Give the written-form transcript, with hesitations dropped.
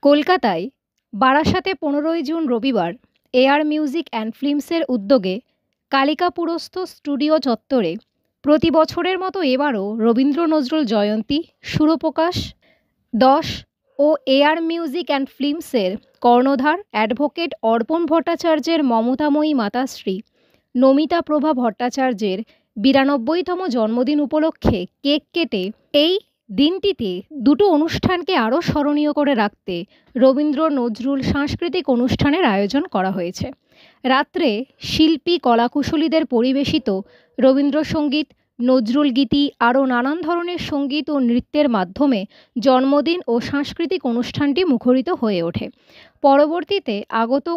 কলকাতায় বারাসাতে ১৫ই জুন রবিবার এয়ার মিউজিক অ্যান্ড ফিল্মসের উদ্যোগে কালিকাপুরস্থ স্টুডিও চত্বরে প্রতি বছরের মতো এবারও রবীন্দ্র নজরুল জয়ন্তী সুরপ্রকাশ ১০ ও এয়ার মিউজিক অ্যান্ড ফিল্মসের কর্ণধার অ্যাডভোকেট অর্পণ ভট্টাচার্যের মমতাময়ী মাতাশ্রী নমিতা প্রভা ভট্টাচার্যের ৯২তম জন্মদিন উপলক্ষে কেক কেটে এই দিনটিতে দুটো অনুষ্ঠানকে আরও স্মরণীয় করে রাখতে রবীন্দ্র নজরুল সাংস্কৃতিক অনুষ্ঠানের আয়োজন করা হয়েছে। রাত্রে শিল্পী কলাকুশলীদের পরিবেশিত রবীন্দ্রসঙ্গীত, নজরুল গীতি আরও নানান ধরনের সঙ্গীত ও নৃত্যের মাধ্যমে জন্মদিন ও সাংস্কৃতিক অনুষ্ঠানটি মুখরিত হয়ে ওঠে। পরবর্তীতে আগত